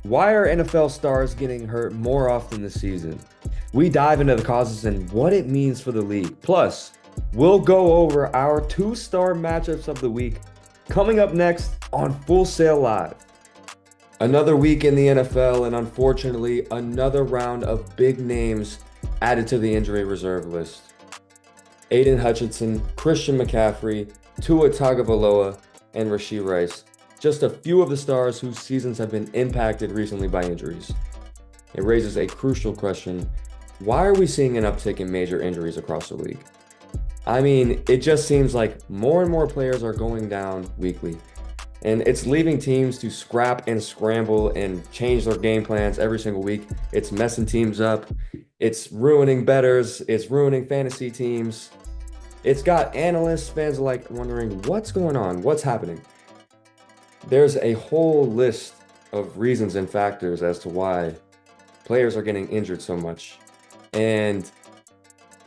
Why are NFL stars getting hurt more often this season? We dive into the causes and what it means for the league. Plus, we'll go over our two-star matchups of the week coming up next on Full Sail Live. Another week in the NFL, and unfortunately, another round of big names added to the injury reserve list. Aiden Hutchinson, Christian McCaffrey, Tua Tagovailoa, and Rashee Rice. Just a few of the stars whose seasons have been impacted recently by injuries. It raises a crucial question. Why are we seeing an uptick in major injuries across the league? I mean, it just seems like more and more players are going down weekly. And it's leaving teams to scrap and scramble and change their game plans every single week. It's messing teams up. It's ruining bettors. It's ruining fantasy teams. It's got analysts, fans alike wondering what's going on, what's happening. There's a whole list of reasons and factors as to why players are getting injured so much. And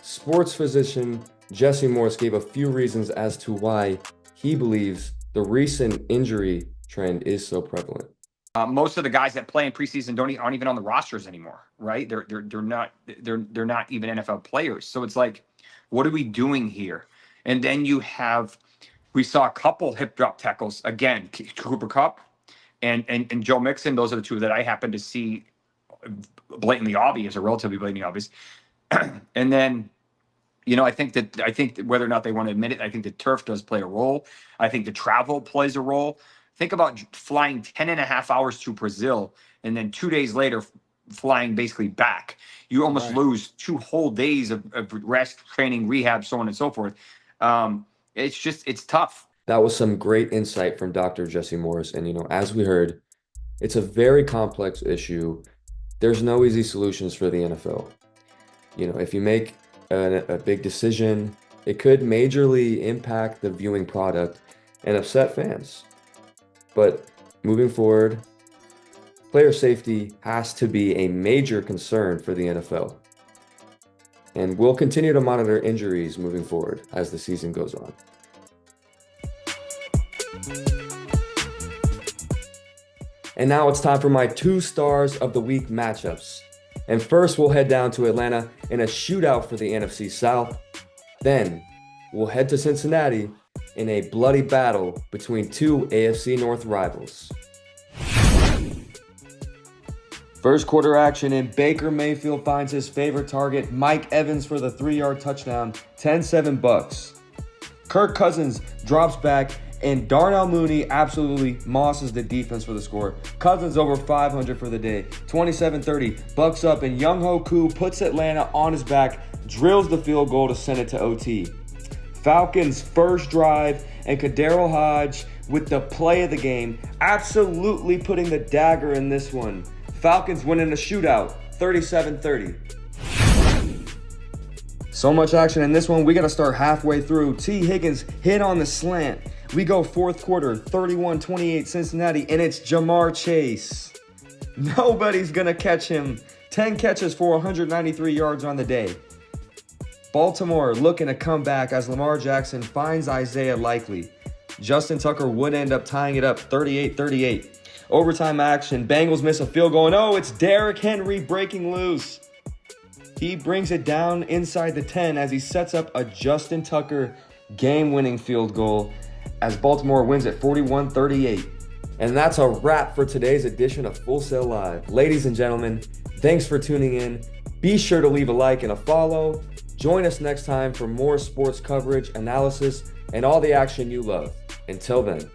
sports physician Jesse Morse gave a few reasons as to why he believes the recent injury trend is so prevalent. Most of the guys that play in preseason aren't even on the rosters anymore, right? They're not even NFL players. So it's like, what are we doing here? And then we saw a couple hip drop tackles again, Cooper Kupp and Joe Mixon. Those are the two that I happen to see blatantly obvious or relatively blatantly obvious. And then, I think that whether or not they want to admit it, I think the turf does play a role. I think the travel plays a role. Think about flying 10 and a half hours to Brazil and then 2 days later flying basically back. You almost lose 2 whole days of rest, training, rehab, so on and so forth. It's tough. That was some great insight from Dr. Jesse Morris. And, as we heard, it's a very complex issue. There's no easy solutions for the NFL. If you make a big decision, it could majorly impact the viewing product and upset fans. But moving forward, player safety has to be a major concern for the NFL. And we'll continue to monitor injuries moving forward as the season goes on. And now it's time for my 2 stars of the week matchups. And first we'll head down to Atlanta in a shootout for the NFC South. Then we'll head to Cincinnati in a bloody battle between 2 AFC North rivals. First quarter action, and Baker Mayfield finds his favorite target, Mike Evans, for the 3-yard touchdown, 10-7 Bucks. Kirk Cousins drops back, and Darnell Mooney absolutely mosses the defense for the score. Cousins over 500 for the day, 27-30, Bucks up, and Young-Ho Koo puts Atlanta on his back, drills the field goal to send it to OT. Falcons' first drive, and Kadarrell Hodge with the play of the game, absolutely putting the dagger in this one. Falcons win in a shootout, 37-30. So much action in this one, we got to start halfway through. T. Higgins hit on the slant. We go fourth quarter, 31-28 Cincinnati, and it's Jamar Chase. Nobody's going to catch him. 10 catches for 193 yards on the day. Baltimore looking to come back as Lamar Jackson finds Isaiah Likely. Justin Tucker would end up tying it up, 38-38. Overtime action, Bengals miss a field goal, and it's Derrick Henry breaking loose. He brings it down inside the 10 as he sets up a Justin Tucker game-winning field goal as Baltimore wins at 41-38. And that's a wrap for today's edition of Full Sail Live. Ladies and gentlemen, thanks for tuning in. Be sure to leave a like and a follow. Join us next time for more sports coverage, analysis, and all the action you love. Until then.